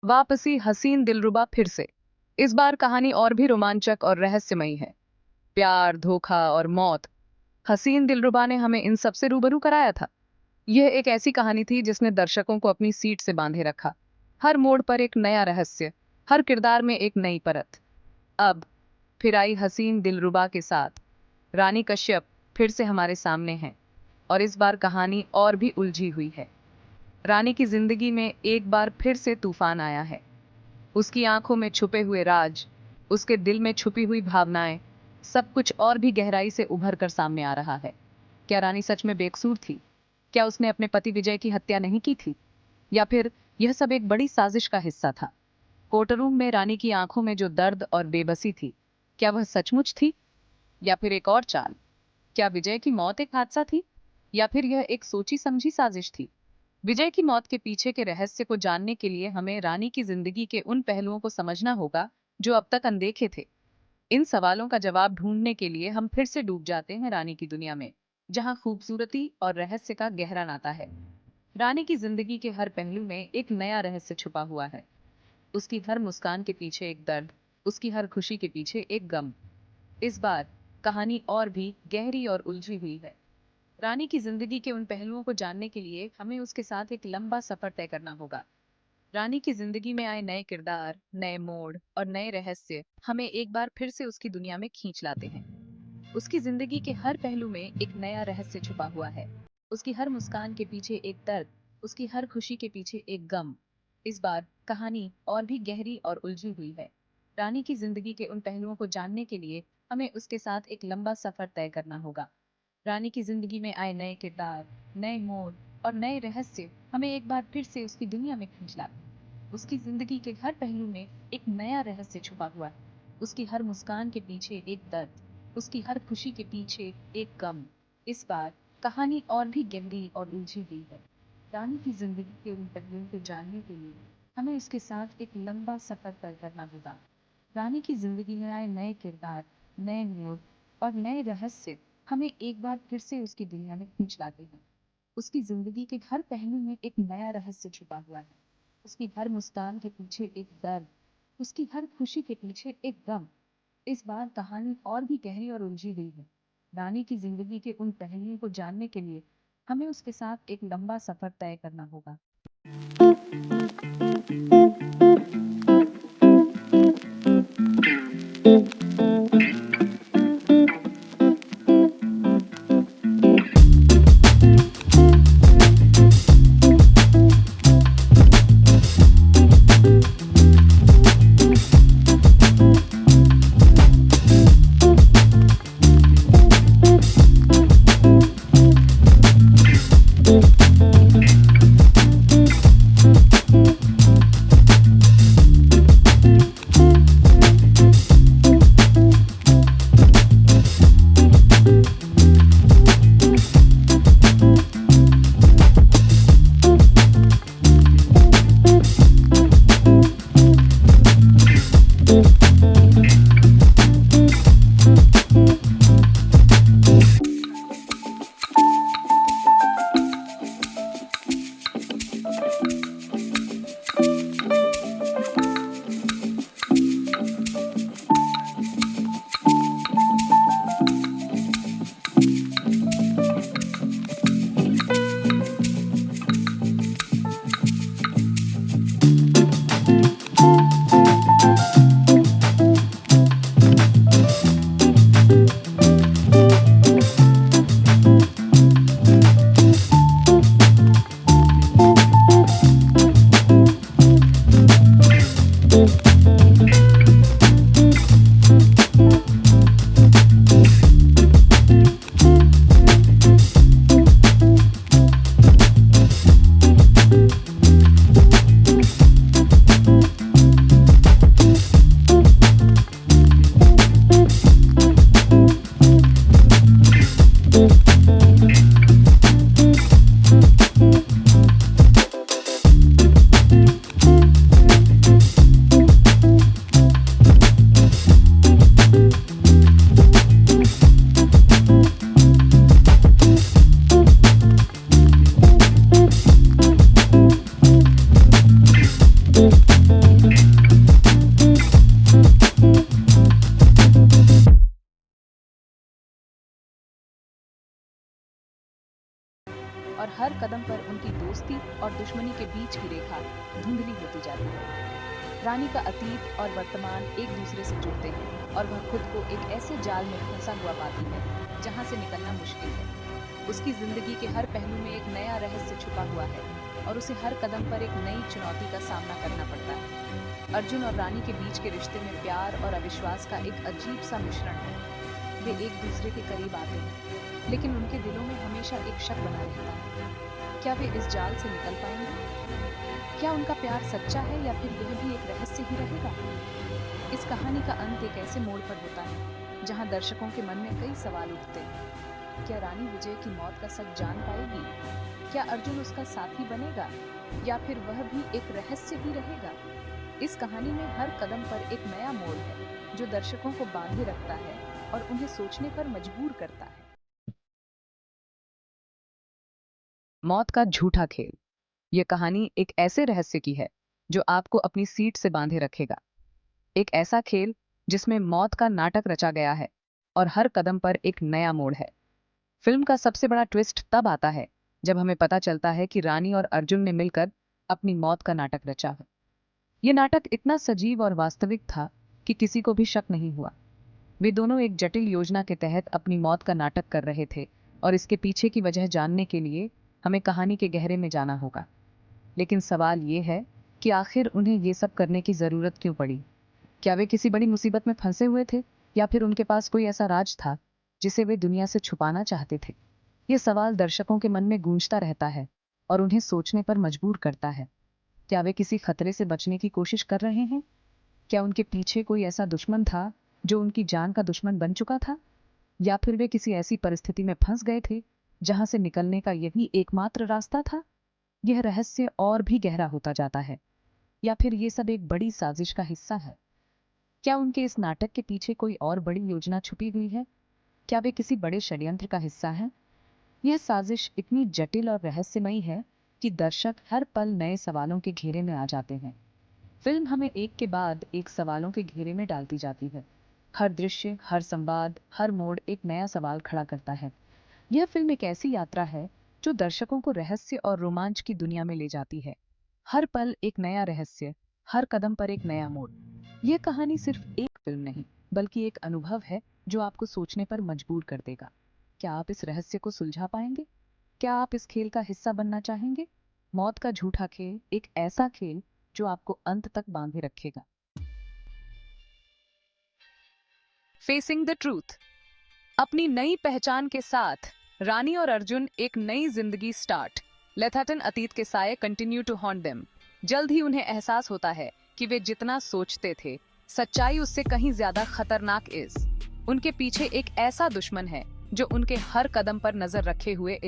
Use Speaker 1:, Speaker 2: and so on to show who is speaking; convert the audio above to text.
Speaker 1: वापसी हसीन दिलरुबा फिर से। इस बार कहानी और भी रोमांचक और रहस्यमयी है। प्यार, धोखा और मौत। हसीन दिलरुबा ने हमें इन सब से रूबरू कराया था। यह एक ऐसी कहानी थी जिसने दर्शकों को अपनी सीट से बांधे रखा। हर मोड़ पर एक नया रहस्य, हर किरदार में एक नई परत। अब फिर आई हसीन दिलरुबा के साथ रानी कश्यप फिर से हमारे सामने है, और इस बार कहानी और भी उलझी हुई है। रानी की जिंदगी में एक बार फिर से तूफान आया है। उसकी आंखों में छुपे हुए राज, उसके दिल में छुपी हुई भावनाएं, सब कुछ और भी गहराई से उभर कर सामने आ रहा है। क्या रानी सच में बेकसूर थी? क्या उसने अपने पति विजय की हत्या नहीं की थी? या फिर यह सब एक बड़ी साजिश का हिस्सा था? कोर्टरूम में रानी की आंखों में जो दर्द और बेबसी थी, क्या वह सचमुच थी या फिर एक और चाल? क्या विजय की मौत एक हादसा थी या फिर यह एक सोची समझी साजिश थी? विजय की मौत के पीछे के रहस्य को जानने के लिए हमें रानी की जिंदगी के उन पहलुओं को समझना होगा जो अब तक अनदेखे थे। इन सवालों का जवाब ढूंढने के लिए हम फिर से डूब जाते हैं रानी की दुनिया में, जहां खूबसूरती और रहस्य का गहरा नाता है। रानी की जिंदगी के हर पहलू में एक नया रहस्य छुपा हुआ है। उसकी हर मुस्कान के पीछे एक दर्द, उसकी हर खुशी के पीछे एक गम। इस बार कहानी और भी गहरी और उलझी हुई है। रानी की जिंदगी के उन पहलुओं को जानने के लिए हमें उसके साथ एक लंबा सफर तय करना होगा। रानी की जिंदगी में आए नए किरदार, नए मोड़ और नए रहस्य हमें एक बार फिर से उसकी दुनिया में खींच लाते हैं। उसकी जिंदगी के हर पहलू में एक नया रहस्य छुपा हुआ है। उसकी हर मुस्कान के पीछे एक दर्द, उसकी हर खुशी के पीछे एक गम। इस बार कहानी और भी गहरी और उलझी हुई है। रानी की जिंदगी के उन पहलुओं को जानने के लिए हमें उसके साथ एक लंबा सफर तय करना होगा। रानी की जिंदगी में आए नए किरदार, नए मोड़ और नए रहस्य हमें एक बार फिर से उसकी दुनिया में खींच लाते हैं। उसकी जिंदगी के हर पहलू में एक नया रहस्य छुपा हुआ है। उसकी हर मुस्कान के पीछे एक दर्द, उसकी हर खुशी के पीछे एक गम। इस बार कहानी और भी गहरी और उलझी हुई है। रानी की जिंदगी के उन पहलुओं को जानने के लिए हमें उसके साथ एक लंबा सफर तय करना होगा। रानी की जिंदगी में आए नए किरदार, नए मोड़ और नए रहस्य हमें एक बार फिर से उसकी दुनिया में खींच लाते हैं। उसकी जिंदगी के हर पहलू में एक नया रहस्य छुपा हुआ है। उसकी हर मुस्कान के पीछे एक दर्द, उसकी हर खुशी के पीछे एक गम। इस बार कहानी और भी गहरी और उलझी हुई है। रानी की जिंदगी के उन पहलुओं को जानने के लिए हमें उसके साथ एक लंबा सफर तय करना होगा। दोस्ती और दुश्मनी के बीच की रेखा धुंधली होती जाती है। रानी का अतीत और वर्तमान एक दूसरे से जुड़ते हैं और वह खुद को एक ऐसे जाल में फंसा हुआ पाती है जहां से निकलना मुश्किल है। उसकी जिंदगी के हर पहलू में एक नया रहस्य छुपा हुआ है और उसे हर कदम पर एक नई चुनौती का सामना करना पड़ता है। अर्जुन और रानी के बीच के रिश्ते में प्यार और अविश्वास का एक अजीब सा मिश्रण है। वे एक दूसरे के करीब आते हैं, लेकिन उनके दिलों में हमेशा एक शक बना रहता है। क्या वे इस जाल से निकल पाएंगे? क्या उनका प्यार सच्चा है या फिर यह भी एक रहस्य ही रहेगा? इस कहानी का अंत एक ऐसे मोड़ पर होता है जहां दर्शकों के मन में कई सवाल उठते हैं। क्या रानी विजय की मौत का सच जान पाएगी? क्या अर्जुन उसका साथी बनेगा या फिर वह भी एक रहस्य ही रहेगा? इस कहानी में हर कदम पर एक नया मोड़ है जो दर्शकों को बांधे रखता है और उन्हें सोचने पर मजबूर करता है। मौत का झूठा खेल। यह कहानी एक ऐसे रहस्य की है जो आपको अपनी सीट से बांधे रखेगा। एक ऐसा खेल जिसमें मौत का नाटक रचा गया है और हर कदम पर एक नया मोड़ है। फिल्म का सबसे बड़ा ट्विस्ट तब आता है जब हमें पता चलता है कि रानी और अर्जुन ने मिलकर अपनी मौत का नाटक रचा है। यह नाटक इतना सजीव और वास्तविक था कि किसी को भी शक नहीं हुआ। वे दोनों एक जटिल योजना के तहत अपनी मौत का नाटक कर रहे थे और इसके पीछे की वजह जानने के लिए हमें कहानी के गहरे में जाना होगा। लेकिन सवाल ये है कि आखिर उन्हें ये सब करने की जरूरत क्यों पड़ी? क्या वे किसी बड़ी मुसीबत में फंसे हुए थे या फिर उनके पास कोई ऐसा राज था जिसे वे दुनिया से छुपाना चाहते थे? ये सवाल दर्शकों के मन में गूंजता रहता है और उन्हें सोचने पर मजबूर करता है। क्या वे किसी खतरे से बचने की कोशिश कर रहे हैं? क्या उनके पीछे कोई ऐसा दुश्मन था जो उनकी जान का दुश्मन बन चुका था? या फिर वे किसी ऐसी परिस्थिति में फंस गए थे जहां से निकलने का यही एकमात्र रास्ता था? यह रहस्य और भी गहरा होता जाता है। या फिर ये सब एक बड़ी साजिश का हिस्सा है? क्या उनके इस नाटक के पीछे कोई और बड़ी योजना छुपी हुई है? क्या वे किसी बड़े षड्यंत्र का हिस्सा हैं? यह साजिश इतनी जटिल और रहस्यमयी है कि दर्शक हर पल नए सवालों के घेरे में आ जाते हैं। फिल्म हमें एक के बाद एक सवालों के घेरे में डालती जाती है। हर दृश्य, हर संवाद, हर मोड़ एक नया सवाल खड़ा करता है। यह फिल्म एक ऐसी यात्रा है जो दर्शकों को रहस्य और रोमांच की दुनिया में ले जाती है। हर पल एक नया रहस्य, हर कदम पर एक नया मोड़। यह कहानी सिर्फ एक फिल्म नहीं, बल्कि एक अनुभव है जो आपको सोचने पर मजबूर कर देगा। क्या आप इस रहस्य को सुलझा पाएंगे? क्या आप इस खेल का हिस्सा बनना चाहेंगे? मौत का झूठा खेल, एक ऐसा खेल जो आपको अंत तक बांधे रखेगा। Facing the truth. अपनी नई पहचान के साथ रानी और अर्जुन एक नई जिंदगी स्टार्ट। लेथाटन अतीत के साये कंटिन्यू टू हॉन्ट देम। जल्द ही उन्हें एहसास होता है कि वे जितना सोचते थे, सच्चाई उससे कहीं ज्यादा खतरनाक उनके पीछे एक ऐसा दुश्मन है जो उनके हर कदम पर नजर रखे हुए